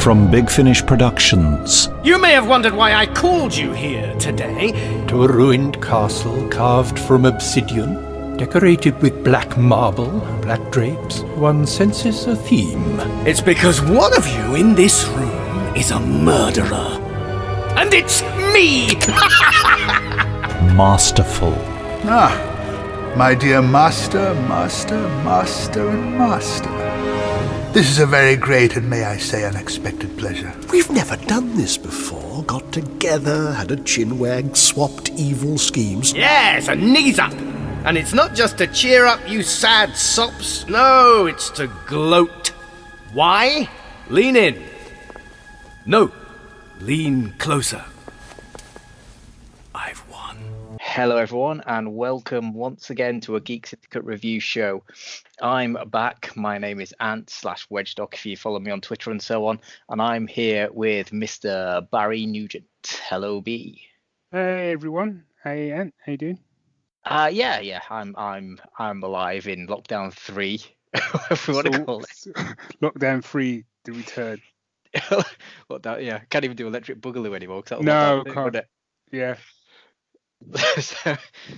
from Big Finish Productions. You may have wondered why I called you here today. To a ruined castle carved from obsidian, decorated with black marble, black drapes, one senses a theme. It's because one of you in this room is a murderer. And it's me! Masterful. My dear master, and master. This is a very great and, may I say, unexpected pleasure. We've never done this before. Got together, had a chinwag, swapped evil schemes. Yes, and knees up. And it's not just to cheer up you sad sops. No, it's to gloat. Why? Lean in. No, lean closer. I've won. Hello everyone and welcome once again to a Geek Syndicate review show. I'm back. My name is Ant/WedgeDoc if you follow me on Twitter and so on, and I'm here with Mr. Barry Nugent. Hello B. Hey everyone. Hey Ant, how you doing? Yeah. I'm alive in lockdown 3. Whatever we want to call it. Lockdown 3, the return. Lockdown, yeah. Can't even do electric boogaloo anymore. No, can't. Yeah.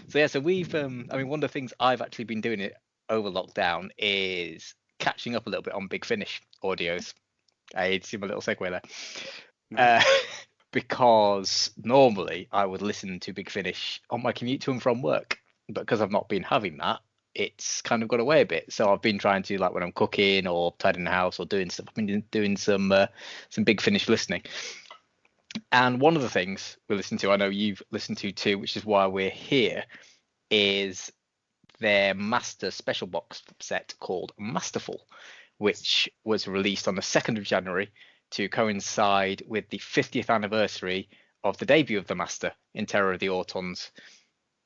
So we've one of the things I've actually been doing it over lockdown is catching up a little bit on Big Finish audios. I see my little segue there. Because normally I would listen to Big Finish on my commute to and from work, but because I've not been having that, it's kind of got away a bit. So I've been trying to, like when I'm cooking or tidying the house or doing stuff, I've been doing some Big Finish listening. And one of the things we listen to, I know you've listened to too, which is why we're here, is their Master special box set called Masterful, which was released on the 2nd of January to coincide with the 50th anniversary of the debut of the Master in Terror of the Autons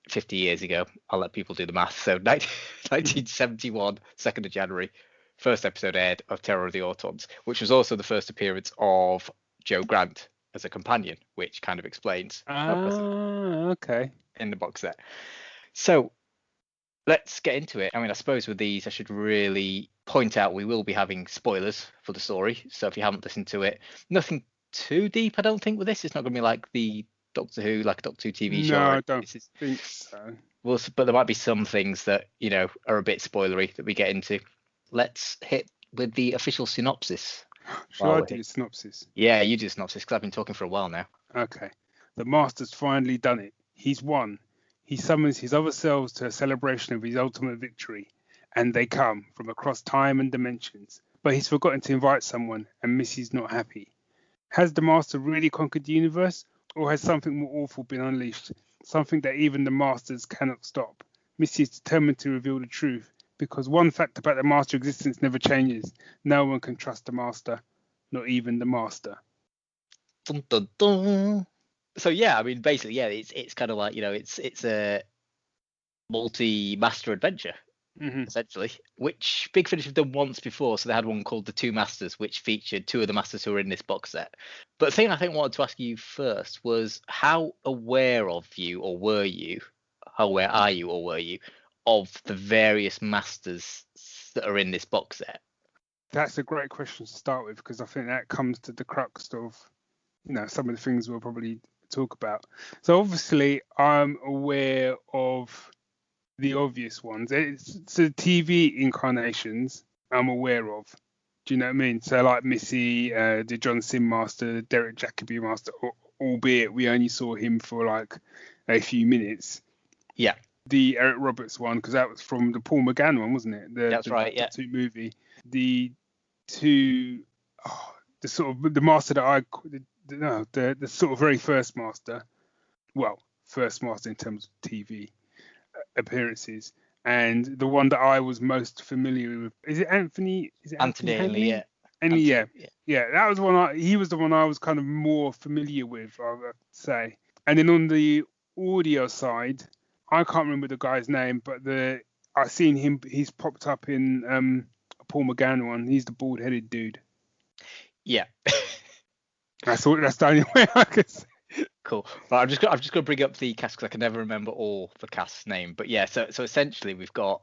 50 years ago. I'll let people do the math. So 1971, 2nd of January, first episode aired of Terror of the Autons, which was also the first appearance of Joe Grant as a companion, which kind of explains Okay. in the box set. So let's get into it. I mean, I suppose with these, I should really point out we will be having spoilers for the story. So if you haven't listened to it, nothing too deep, I don't think, with this. It's not going to be like the Doctor Who, like a Doctor Who TV show. No, I don't think so. Well, but there might be some things that, are a bit spoilery that we get into. Let's hit with the official synopsis. Shall I do the synopsis? Yeah, you do the synopsis because I've been talking for a while now. Okay. The Master's finally done it. He's won. He summons his other selves to a celebration of his ultimate victory, and they come from across time and dimensions. But he's forgotten to invite someone, and Missy's not happy. Has the Master really conquered the universe, or has something more awful been unleashed? Something that even the Masters cannot stop. Missy is determined to reveal the truth, because one fact about the Master existence never changes. No one can trust the Master, not even the Master. Dun, dun, dun. So yeah, I mean, basically, yeah, it's kind of like, it's a multi-master adventure, essentially, which Big Finish have done once before. So they had one called The Two Masters, which featured two of the Masters who were in this box set. But the thing I think I wanted to ask you first was how aware are you or were you of the various Masters that are in this box set? That's a great question to start with, because I think that comes to the crux of, some of the things we'll probably talk about. So obviously I'm aware of the obvious ones. It's the TV incarnations I'm aware of. Do you know what I mean? So like Missy, the John Sim Master, the Derek Jacobi Master, albeit we only saw him for like a few minutes. Yeah. The Eric Roberts one, because that was from the Paul McGann one, wasn't it? That's right, yeah. The 2 movie. The two, the sort of the Master that the sort of very first Master. Well, first Master in terms of TV appearances, and the one that I was most familiar with. Is it Anthony? Is it Anthony Henley? Yeah. Henley, yeah. That was one. He was the one I was kind of more familiar with, I would say. And then on the audio side, I can't remember the guy's name, but I seen him. He's popped up in a Paul McGann one. He's the bald-headed dude. Yeah. That's the only way I could say. Cool. Well, I'm just going to bring up the cast because I can never remember all the cast's name. But yeah, so essentially we've got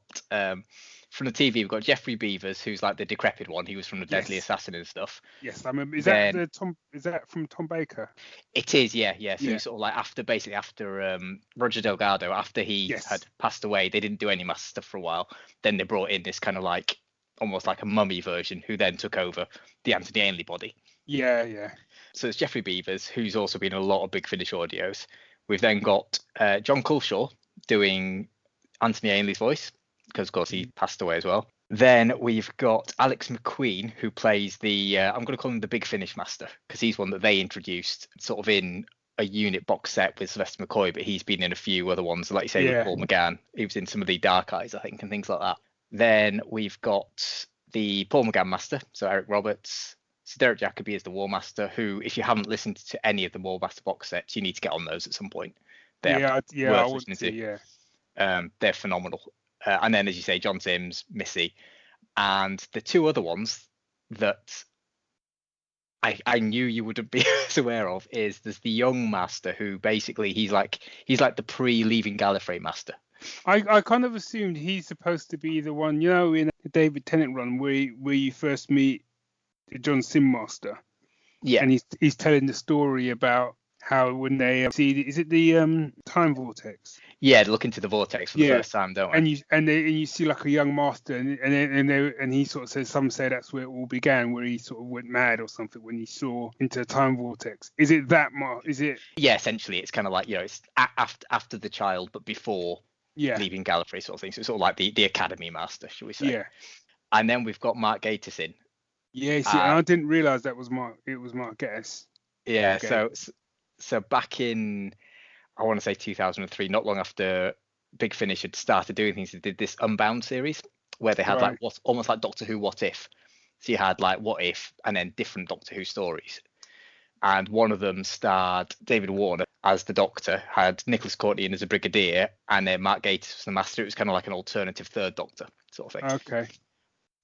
from the TV, we've got Jeffrey Beavers, who's like the decrepit one. He was from the Deadly Yes. Assassin and stuff. Yes, I remember. Is Then- that Is that from Tom Baker? It is, yeah. So Yeah. sort of like after Roger Delgado, after he Yes. had passed away, they didn't do any Master stuff for a while. Then they brought in this kind of like almost like a mummy version, who then took over the Anthony Ainley body. Yeah. So it's Jeffrey Beavers, who's also been in a lot of Big Finish audios. We've then got John Culshaw doing Anthony Ainley's voice, because of course he passed away as well. Then we've got Alex Mcqueen, who plays the I'm going to call him the Big Finish Master, because he's one that they introduced sort of in a unit box set with Sylvester McCoy, but he's been in a few other ones, like you say, with Paul McGann. He was in some of the Dark Eyes, I think, and things like that. Then we've got the Paul McGann Master, so Eric Roberts. So Derek Jacobi is the War Master, who, if you haven't listened to any of the War Master box sets, you need to get on those at some point. I worth would listening say, to. yeah. They're phenomenal. And then, as you say, John Sims, Missy, and the two other ones that I knew you wouldn't be as aware of is there's the young Master, who basically he's like the pre-leaving Gallifrey Master. I kind of assumed he's supposed to be the one, in the David Tennant run where you first meet the John Sim Master. Yeah. And he's telling the story about how when they see, is it the time vortex? Yeah, look into the vortex for the first time, don't we? And you see like a young master, and he sort of says, some say that's where it all began, where he sort of went mad or something when he saw into the time vortex. Is it that Is it? Yeah, essentially, it's kind of like it's after the child, but before leaving Gallifrey, sort of thing. So it's sort of like the Academy Master, shall we say? Yeah. And then we've got Mark Gatiss in. Yeah, see, and I didn't realise that was Mark. It was Mark Gatiss. Yeah. Okay. So back in, I want to say 2003, not long after Big Finish had started doing things, they did this Unbound series where they had almost like Doctor Who What If. So you had like What If and then different Doctor Who stories. And one of them starred David Warner as the Doctor, had Nicholas Courtney in as a Brigadier, and then Mark Gatiss was the Master. It was kind of like an alternative third Doctor sort of thing. Okay.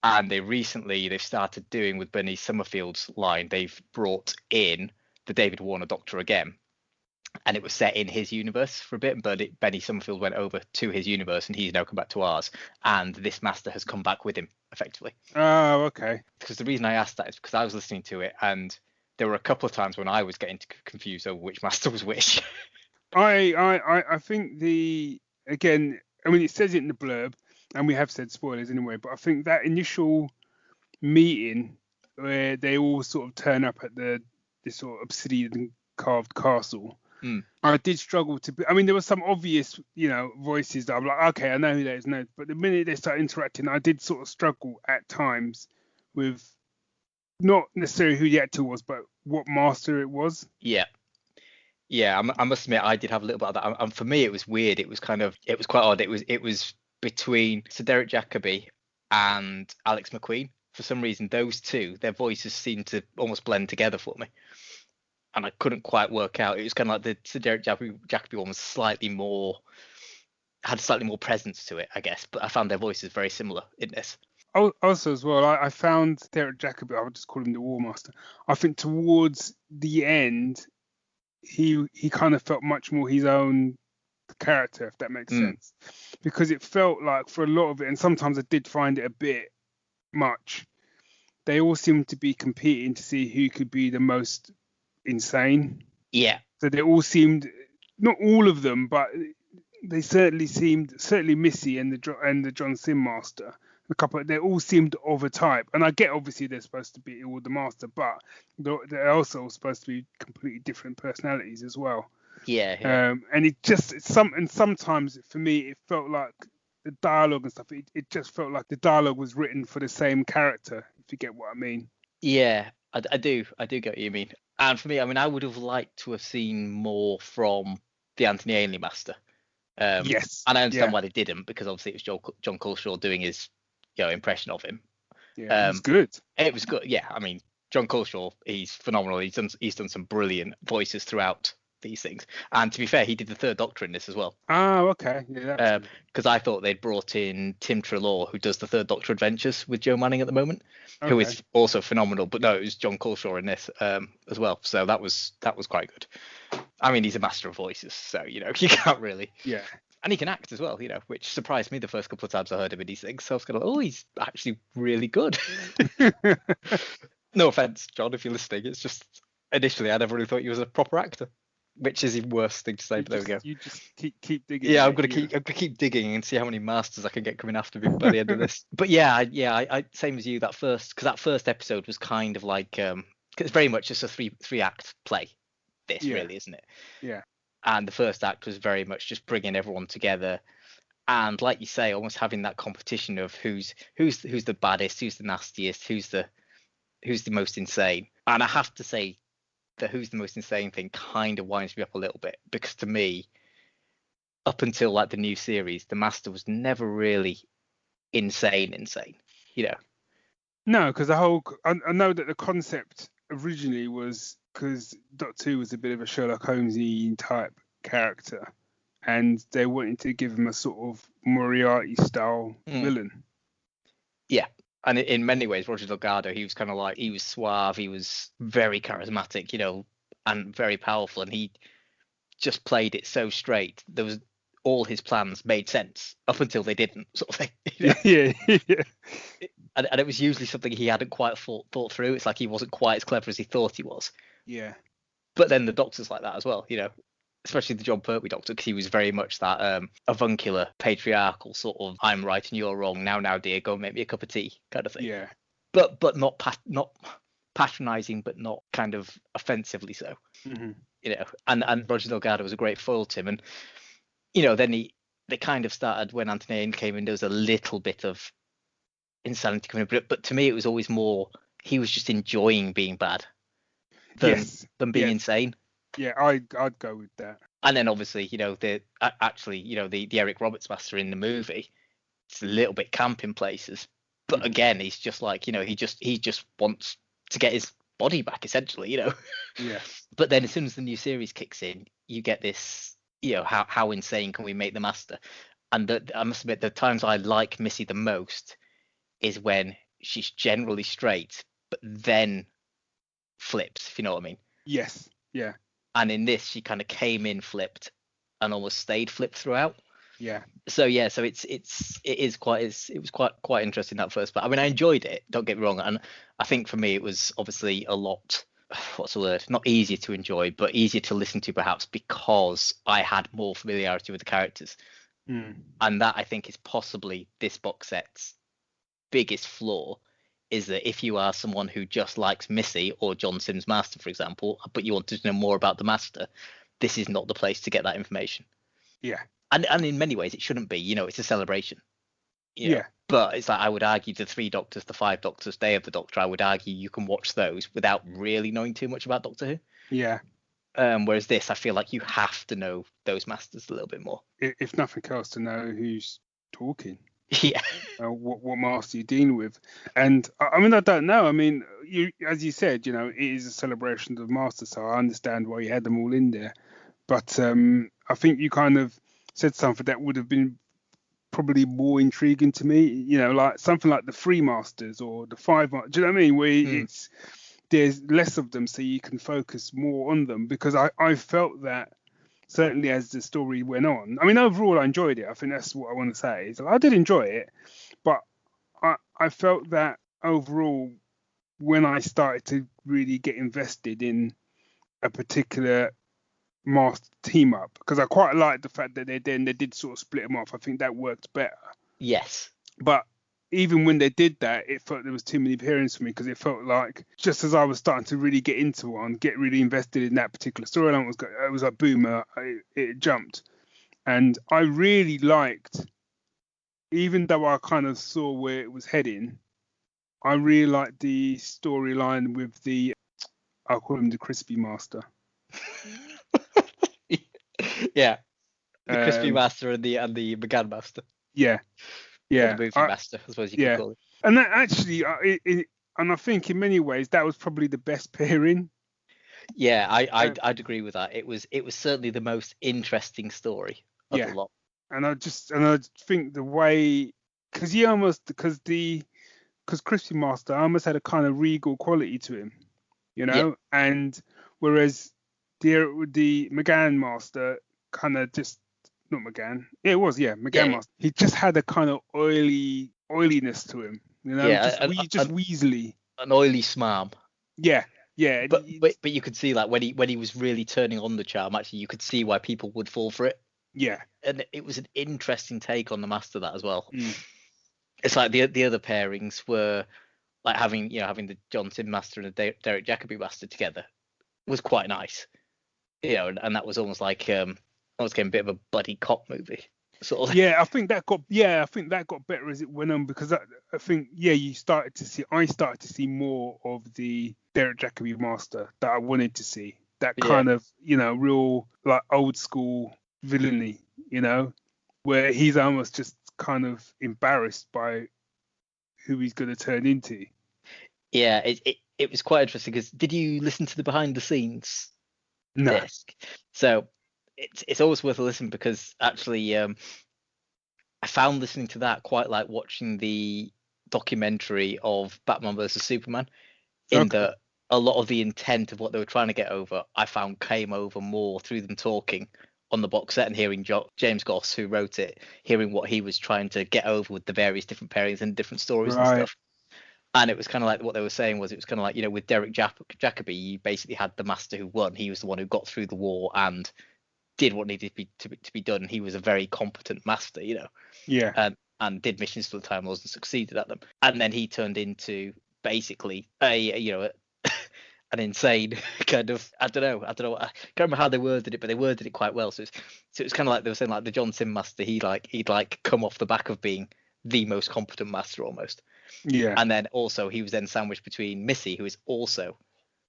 And they've started doing with Bernice Summerfield's line, they've brought in the David Warner Doctor again, and it was set in his universe for a bit, but Benny Summerfield went over to his universe and he's now come back to ours, and this Master has come back with him effectively. Oh, okay. Because the reason I asked that is because I was listening to it and there were a couple of times when I was getting confused over which Master was which. I think it says it in the blurb, and we have said spoilers anyway, but I think that initial meeting where they all sort of turn up at this sort of obsidian carved castle, I did struggle to. There were some obvious, voices that I'm like, okay, I know who that is, no. But the minute they start interacting, I did sort of struggle at times with not necessarily who the actor was, but what Master it was. Yeah, I must admit, I did have a little bit of that. And for me, it was weird. It was quite odd. It was between Sir Derek Jacobi and Alex Mcqueen. For some reason, those two, their voices seemed to almost blend together for me. And I couldn't quite work out. It was kind of like the Sir Derek Jacobi one was had slightly more presence to it, I guess. But I found their voices very similar in this. Also, as well, I found Derek Jacobi, I would just call him the War Master. I think towards the end, he kind of felt much more his own character, if that makes sense. Because it felt like for a lot of it, and sometimes I did find it a bit much, they all seemed to be competing to see who could be the most insane. Yeah. So they all seemed, not all of them, but they certainly Missy and the John Sim Master, they all seemed of a type. And I get obviously they're supposed to be all the Master, but they're also supposed to be completely different personalities as well. Yeah. And it just sometimes for me it felt like the dialogue and stuff. It just felt like the dialogue was written for the same character, if you get what I mean. Yeah, I do get what you mean. And for me, I would have liked to have seen more from the Anthony Ainley Master. Yes. And I understand why they didn't, because obviously it was John Culshaw doing his impression of him. Yeah, it was good. It was good. Yeah, John Culshaw, he's phenomenal. He's done some brilliant voices throughout these things. And to be fair, he did the Third Doctor in this as well. Oh, okay. Yeah. Because I thought they'd brought in Tim Treloar, who does the Third Doctor Adventures with Joe Manning at the moment, who is also phenomenal. But no, it was John Culshaw in this as well. So that was quite good. He's a master of voices, so you can't really. Yeah. And he can act as well, which surprised me the first couple of times I heard him in these things. So I was kind of, oh, he's actually really good. No offense, John, if you're listening. It's just initially I never really thought he was a proper actor, which is the worst thing to say. But there we go. You just keep digging. Yeah, I'm gonna keep digging and see how many masters I can get coming after me by the end of this. But yeah, I same as you. That first episode was kind of like it's very much just a three act play. This really, isn't it? Yeah. And the first act was very much just bringing everyone together, and like you say, almost having that competition of who's the baddest, who's the nastiest, who's the most insane. And I have to say, the who's the most insane thing kind of winds me up a little bit, because to me, up until like the new series, the Master was never really insane. No, because I know that the concept originally was because Doctor Who was a bit of a Sherlock Holmesy type character, and they wanted to give him a sort of Moriarty style villain. Yeah. And in many ways, Roger Delgado, he was kind of like, he was suave, he was very charismatic, and very powerful, and he just played it so straight. There was all his plans made sense up until they didn't, sort of thing. Yeah. And it was usually something he hadn't quite thought through. It's like he wasn't quite as clever as he thought he was. Yeah. But then the Doctor's like that as well, especially the John Pertwee Doctor, because he was very much that avuncular, patriarchal sort of, I'm right and you're wrong. Now, dear, go and make me a cup of tea kind of thing. Yeah. But not patronizing, but not kind of offensively so. Mm-hmm. And Roger Delgado was a great foil to him. And then they kind of started when Anthony Ain came in. There was a little bit of insanity coming in, but to me it was always more he was just enjoying being bad than being insane. Yeah, I'd go with that. And then obviously, the Eric Roberts Master in the movie, it's a little bit camp in places, but again, he's just like, he just wants to get his body back, essentially, Yeah. But then as soon as the new series kicks in, you get this, how insane can we make the Master? And I must admit, the times I like Missy the most is when she's generally straight, but then flips, if you know what I mean. Yes. Yeah. And in this, she kind of came in flipped and almost stayed flipped throughout. Yeah. So it was quite interesting, that first part. I mean, I enjoyed it, don't get me wrong, and I think for me it was obviously a lot, what's the word, not easier to enjoy, but easier to listen to, perhaps, because I had more familiarity with the characters. And that, I think, is possibly this box set's biggest flaw, is that if you are someone who just likes Missy or John Sims Master, for example, but you wanted to know more about the Master, this is not the place to get that information. Yeah. And in many ways it shouldn't be, it's a celebration. Yeah. But it's like, I would argue the 3 Doctors, the 5 Doctors, Day of the Doctor, I would argue you can watch those without really knowing too much about Doctor Who. Yeah. Whereas this, I feel like you have to know those Masters a little bit more. If nothing else, to know who's talking. Yeah. What Master you're dealing with. And I mean, I don't know. I mean, as you said, it is a celebration of the Master, so I understand why you had them all in there. But I think you kind of said something that would have been probably more intriguing to me, like something like the 3 Masters or the 5 Masters. Do you know what I mean? Where there's less of them, so you can focus more on them. Because I felt that certainly as the story went on. I mean, overall, I enjoyed it. I think that's what I want to say. So I did enjoy it, but I felt that overall, when I started to really get invested in a particular Master team up, because I quite liked the fact that they did sort of split them off. I think that worked better. Yes. But even when they did that, it felt there was too many appearances for me, because it felt like just as I was starting to really get into one, get really invested in that particular storyline, it was like boom, it jumped. And I really liked, even though I kind of saw where it was heading, I really liked the storyline with I'll call him the Crispy Master. Yeah. The Crispy Master and the McGann Master. Yeah. Yeah. Or the movie Master, I suppose you could call it. And that actually, and I think in many ways that was probably the best pairing. Yeah, I'd agree with that. It was certainly the most interesting story of the lot. And I think the way, because Crispy Master almost had a kind of regal quality to him, and whereas the McGann Master kind of just not McGann. Yeah, it was, yeah, McGann Yeah. Master. He just had a kind of oiliness to him, you know, Yeah, just weaselly. an oily smarm. Yeah, yeah, and But you could see like when he was really turning on the charm, actually you could see why people would fall for it. yeah, And it was an interesting take on the Master, that as well. Mm. It's like the other pairings were like having the John Sim Master and the Derek Jacobi Master together was quite nice. And that was almost like almost became a bit of a buddy cop movie sort of. yeah. I think that got better as it went on, because I think I started to see more of the Derek Jacobi Master that I wanted to see. That kind of real like old school villainy, where he's almost just kind of embarrassed by who he's going to turn into. Yeah, it was quite interesting, because did you listen to the behind the scenes disc? So it's always worth a listen, because actually I found listening to that quite like watching the documentary of Batman versus Superman, in that a lot of the intent of what they were trying to get over, I found came over more through them talking on the box set and hearing James Goss, who wrote it, hearing what he was trying to get over with the various different pairings and different stories and stuff. And it was kind of like what they were saying was, it was kind of like, with Derek Jacobi, you basically had the Master who won. He was the one who got through the war and did what needed to be done. He was a very competent Master, Yeah. And did missions for the Time Lords and succeeded at them. And then he turned into basically an insane kind of, I don't know, I can't remember how they worded it, but they worded it quite well. So it was kind of like they were saying, like the John Sim Master, he'd come off the back of being the most competent Master almost. Yeah. And then also he was then sandwiched between Missy, who is also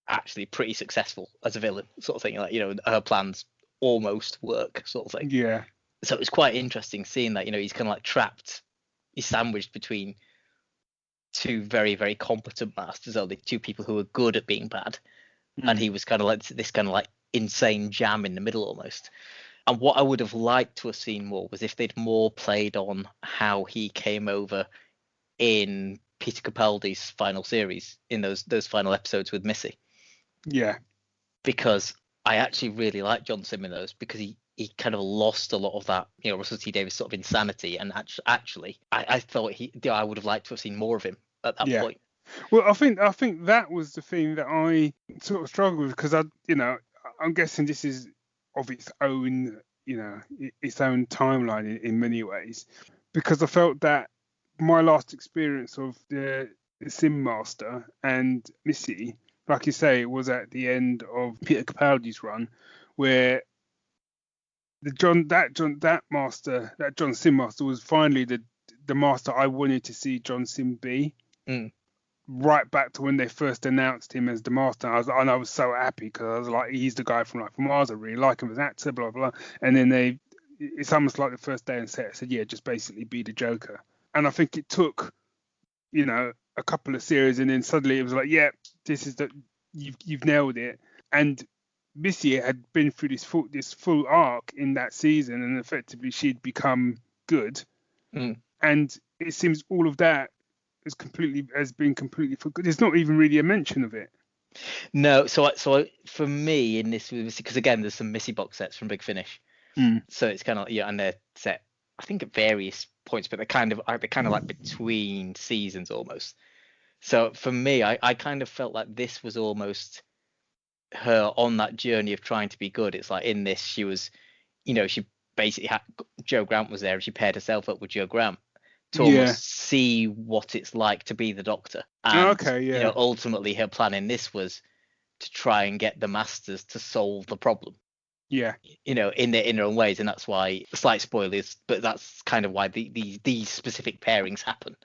actually pretty successful as a villain, sort of thing. Like, her plans almost work, sort of thing. Yeah. So it was quite interesting seeing that, he's kind of like trapped, he's sandwiched between two very, very competent Masters, only two people who are good at being bad. And he was kind of like this kind of like insane jam in the middle almost. And what I would have liked to have seen more was if they'd more played on how he came over in Peter Capaldi's final series, in those final episodes with Missy. Yeah. Because I actually really like John Sim in those, because he kind of lost a lot of that, Russell T Davies sort of insanity. And actually, I thought I would have liked to have seen more of him at that point. Well, I think that was the thing that I sort of struggled with, because I'm guessing this is of its own, its own timeline in many ways, because I felt that my last experience of the Sim Master and Missy, like you say, was at the end of Peter Capaldi's run, where that John Sim Master was finally the Master I wanted to see John Sim be. Right back to when they first announced him as the Master, I was so happy, because I was like, he's the guy from Life on Mars. I really like him as an actor, blah blah. And then it's almost like the first day on set said, yeah, just basically be the Joker. And I think it took, a couple of series, and then suddenly it was like, yeah, this is you've nailed it. And Missy had been through this full arc in that season, and effectively she'd become good. And it seems all of that has been completely forgotten. There's not even really a mention of it. No, so for me in this, because again there's some Missy box sets from Big Finish, so it's kind of and they're set I think at various points, but they're kind of like between seasons almost. So for me, I kind of felt like this was almost her on that journey of trying to be good. It's like in this she was, she basically had Joe Grant was there, and she paired herself up with Joe Grant to almost see what it's like to be the Doctor. And, ultimately her plan in this was to try and get the Masters to solve the problem. Yeah. In their own ways, and that's why, slight spoilers, but that's kind of why these specific pairings happen.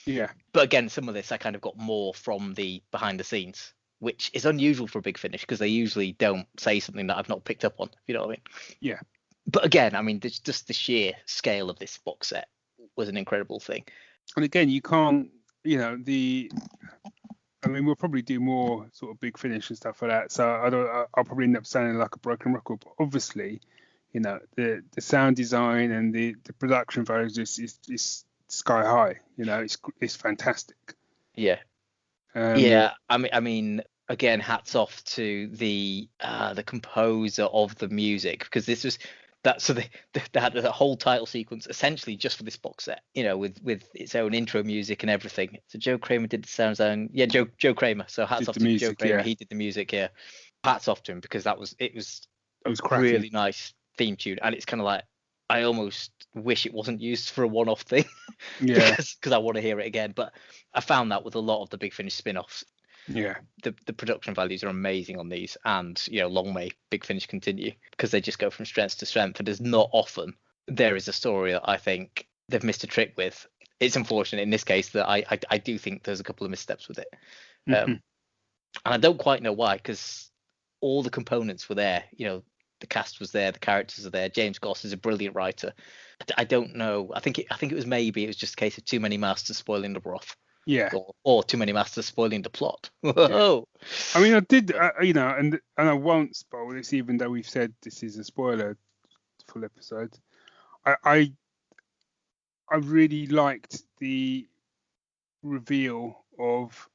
Yeah. But again, some of this I kind of got more from the behind the scenes, which is unusual for a Big Finish, because they usually don't say something that I've not picked up on, if you know what I mean. Yeah. But again, I mean, just the sheer scale of this box set was an incredible thing. And again, you can't, we'll probably do more sort of Big Finish and stuff like that. So I'll probably end up sounding like a broken record. But obviously, the sound design and the production values is sky high. It's fantastic. Yeah. I mean, again, hats off to the composer of the music, because this was So they had the whole title sequence essentially just for this box set, with its own intro music and everything. So Joe Kramer did the sound design. Yeah, Joe Kramer. So hats Did off the to Joe music, Kramer. yeah. He did the music here. Hats off to him, because it was It was a cracking. really nice theme tune, and it's kind of like, I almost wish it wasn't used for a one-off thing. Yeah. because I want to hear it again. But I found that with a lot of the Big Finish spin-offs, Yeah. the production values are amazing on these, and long may Big Finish continue, because they just go from strength to strength, and there's not often there is a story that I think they've missed a trick with. It's unfortunate in this case that I do think there's a couple of missteps with it, and I don't quite know why, because all the components were there. The cast was there, the characters are there. James Goss is a brilliant writer. I don't know. I think it was just a case of too many masters spoiling the broth. Yeah. Or too many masters spoiling the plot. Whoa. I mean, I did, and I won't spoil this, even though we've said this is a spoiler full episode. I really liked the reveal of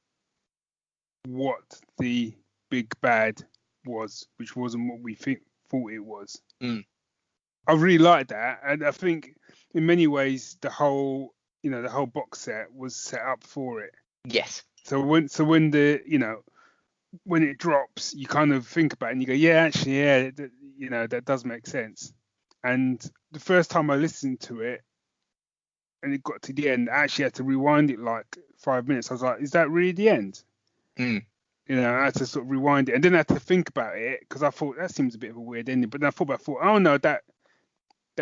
what the big bad was, which wasn't what we thought it was. I really liked that, and I think in many ways the whole box set was set up for it. Yes. So when when it drops, you kind of think about it and you go, yeah, actually, yeah, that does make sense. And the first time I listened to it and it got to the end, I actually had to rewind it like 5 minutes. I was like, is that really the end? I had to sort of rewind it, and then I had to think about it, because I thought that seems a bit of a weird ending. But then I thought, oh no, that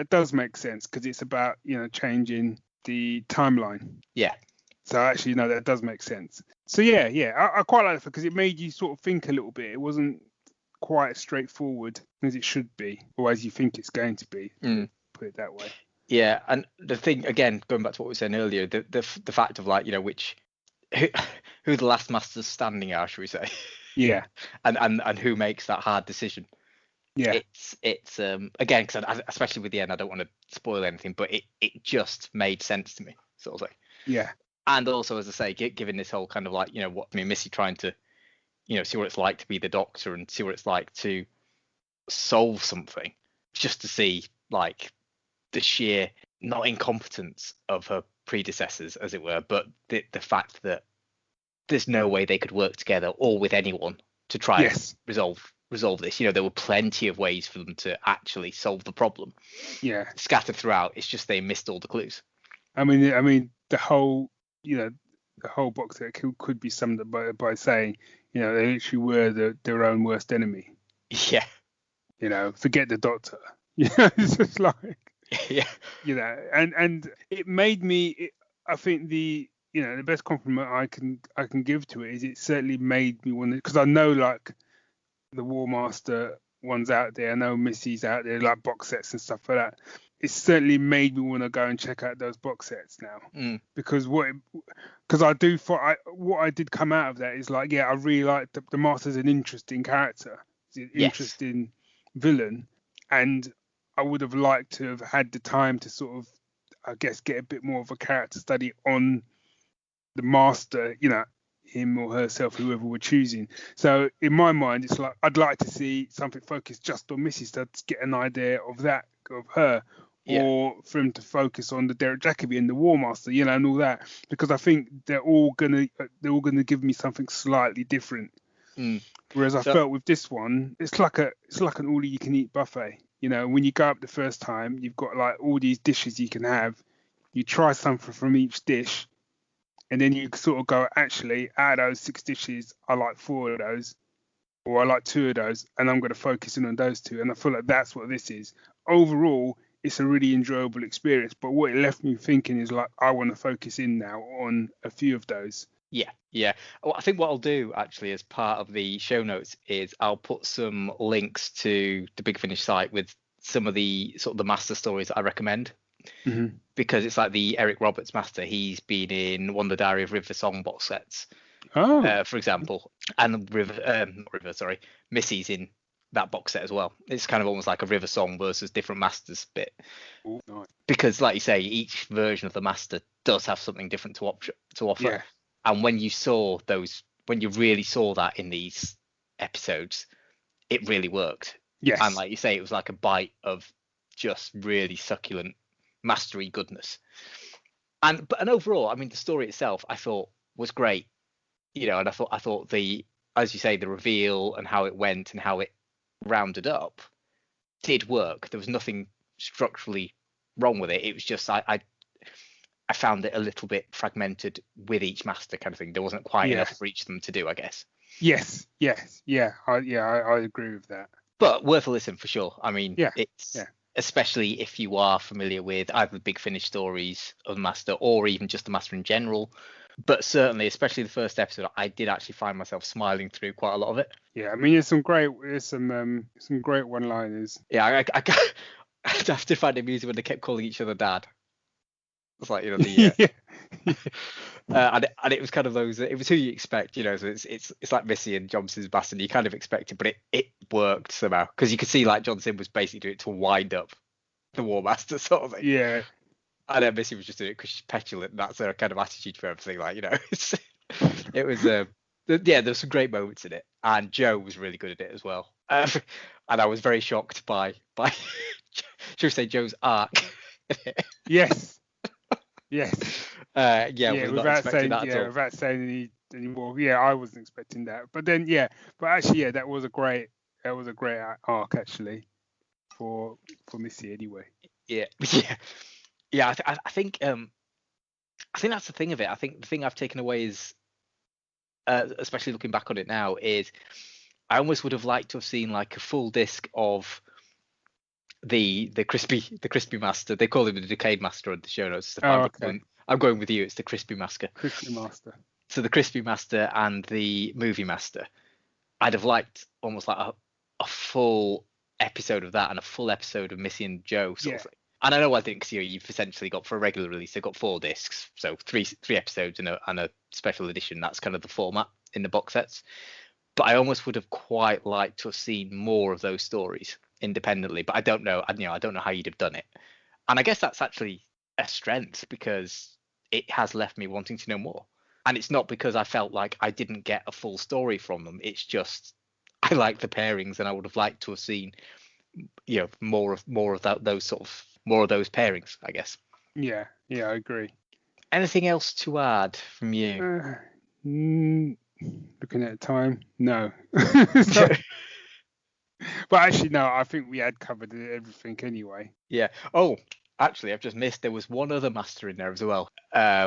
does make sense, because it's about changing the timeline. Yeah. So actually, no, that does make sense. So yeah, I quite like it, because it made you sort of think a little bit. It wasn't quite as straightforward as it should be, or as you think it's going to be. Put it that way. Yeah, and the thing, again, going back to what we were saying earlier, the fact of like, who the last masters standing are, should we say? Yeah. and who makes that hard decision. Yeah. It's again, because especially with the end, I don't want to spoil anything, but it just made sense to me, sort of thing. Yeah. And also, as I say, given this whole kind of like, Missy trying to, see what it's like to be the Doctor and see what it's like to solve something, just to see like the sheer not incompetence of her predecessors, as it were, but the fact that there's no way they could work together or with anyone to try and resolve this. There were plenty of ways for them to actually solve the problem. Yeah. Scattered throughout. It's just they missed all the clues. I mean, the whole box set could be summed up by saying, they literally were their own worst enemy. Yeah. Forget the Doctor. It's just like, yeah. And it made me. I think the best compliment I can give to it is it certainly made me want to, because I know like the War Master ones out there. I know Missy's out there, like box sets and stuff like that. It certainly made me want to go and check out those box sets now, because what I did come out of that is like, yeah, I really like the Master's an interesting character, he's an interesting villain, and I would have liked to have had the time to sort of, I guess, get a bit more of a character study on the Master, him or herself, whoever we're choosing. So in my mind, it's like I'd like to see something focused just on Missy to get an idea of her, or for him to focus on the Derek Jacobi and the War Master, and all that, because I think they're all gonna give me something slightly different. Whereas I felt with this one, it's like an all-you-can-eat buffet. When you go up the first time, you've got like all these dishes you can have. You try something from each dish, and then you sort of go, actually, out of those 6 dishes, I like 4 of those, or I like 2 of those, and I'm going to focus in on those 2. And I feel like that's what this is. Overall, it's a really enjoyable experience. But what it left me thinking is like, I want to focus in now on a few of those. Yeah. Well, I think what I'll do actually as part of the show notes is I'll put some links to the Big Finish site with some of the sort of the Master stories that I recommend, because it's like the Eric Roberts Master. He's been in one of the Diary of River song box sets, for example, and Missy's in that box set as well. It's kind of almost like a River song versus different Masters bit. Ooh, nice. Because, like you say, each version of the Master does have something different to offer. Yeah. And when you really saw that in these episodes, it really worked. Yes. And like you say, it was like a bite of just really succulent mastery goodness. And overall, I mean, the story itself I thought was great, and I thought as you say, the reveal and how it went and how it rounded up did work. There was nothing structurally wrong with it. It was just I found it a little bit fragmented with each master kind of thing. There wasn't quite enough for each of them to do, I guess. Yes, I agree with that. But worth a listen for sure. I mean, it's especially if you are familiar with either the Big Finish stories of Master or even just the Master in general. But certainly, especially the first episode, I did actually find myself smiling through quite a lot of it. Yeah, I mean, there's some great one-liners. Yeah, I have to find it amusing when they kept calling each other Dad. It's like, and it was kind of those. It was who you expect, So it's like Missy and Johnson's Master. You kind of expect it, but it worked somehow because you could see like Johnson was basically doing it to wind up the War Master sort of thing. Yeah. And then Missy was just doing it because she's petulant. And that's her kind of attitude for everything. Like, it was there's some great moments in it, and Joe was really good at it as well. And I was very shocked by should we say Joe's arc? Yes. Without saying any more. Yeah, I wasn't expecting that. But then, that was a great arc actually for Missy anyway. Yeah. I think that's the thing of it. I think the thing I've taken away is, especially looking back on it now, is I almost would have liked to have seen like a full disc of the crispy master. They call him the decayed master on the show notes. I'm going with you. It's the crispy master. Crispy master. So the crispy master and the movie master. I'd have liked almost like a full episode of that and a full episode of Missy and Joe sort of thing. And I know I think you've essentially got, for a regular release, they've got 4 discs, so three episodes and a special edition. That's kind of the format in the box sets. But I almost would have quite liked to have seen more of those stories independently. But I don't know. I don't know how you'd have done it. And I guess that's actually a strength because it has left me wanting to know more. And it's not because I felt like I didn't get a full story from them. It's just I like the pairings, and I would have liked to have seen, more of those pairings, I guess. Yeah, I agree. Anything else to add from you? Looking at the time, no. But actually, no, I think we had covered everything anyway. Yeah. Oh, actually, I've just missed. There was one other master in there as well,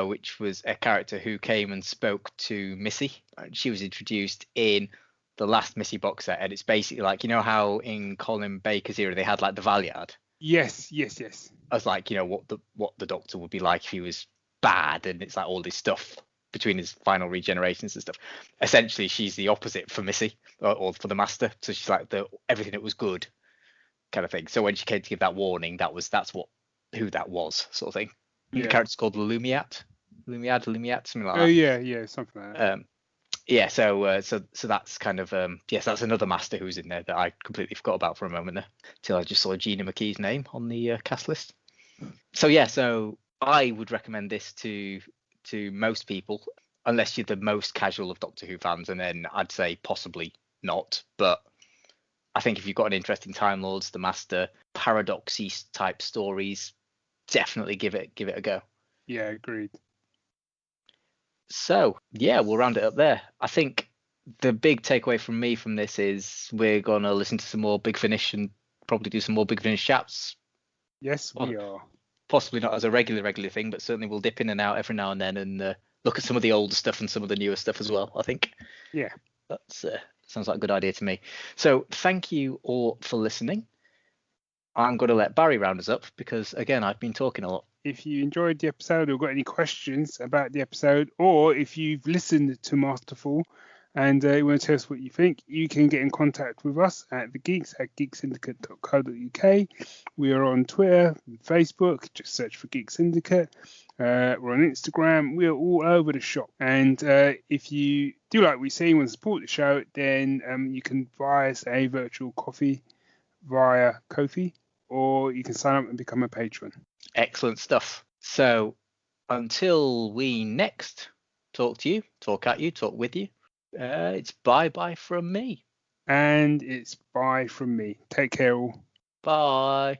which was a character who came and spoke to Missy. She was introduced in the last Missy box set, and it's basically like, how in Colin Baker's era they had like the Valiard. Yes. I was like, what the Doctor would be like if he was bad, and it's like all this stuff between his final regenerations and stuff. Essentially, she's the opposite for Missy or for the Master. So she's like everything that was good kind of thing. So when she came to give that warning, that's who that was, sort of thing. Yeah. The character's called Lumiat, something like that. Oh yeah, something like that. So that's kind of that's another Master who's in there that I completely forgot about for a moment there, till I just saw Gina McKee's name on the cast list. So I would recommend this to most people, unless you're the most casual of Doctor Who fans, and then I'd say possibly not. But I think if you've got an interest in Time Lords, the Master, paradoxy type stories, definitely give it a go. Yeah, agreed. So we'll round it up there. I think the big takeaway from me from this is we're gonna listen to some more Big Finish and probably do some more Big Finish chats. Yes, we are. Possibly not as a regular thing, but certainly we'll dip in and out every now and then and look at some of the older stuff and some of the newer stuff as well, I think. Yeah. That's sounds like a good idea to me. So thank you all for listening. I'm going to let Barry round us up because, again, I've been talking a lot. If you enjoyed the episode or got any questions about the episode, or if you've listened to Masterful and you want to tell us what you think, you can get in contact with us at thegeeks@geeksyndicate.co.uk. We are on Twitter and Facebook. Just search for Geek Syndicate. We're on Instagram. We're all over the shop. And if you do like we see and want to support the show, then you can buy us a virtual coffee via Ko-fi, or you can sign up and become a patron. Excellent stuff. So until we next talk to you, talk at you, talk with you, it's bye from me. And it's bye from me. Take care all. Bye.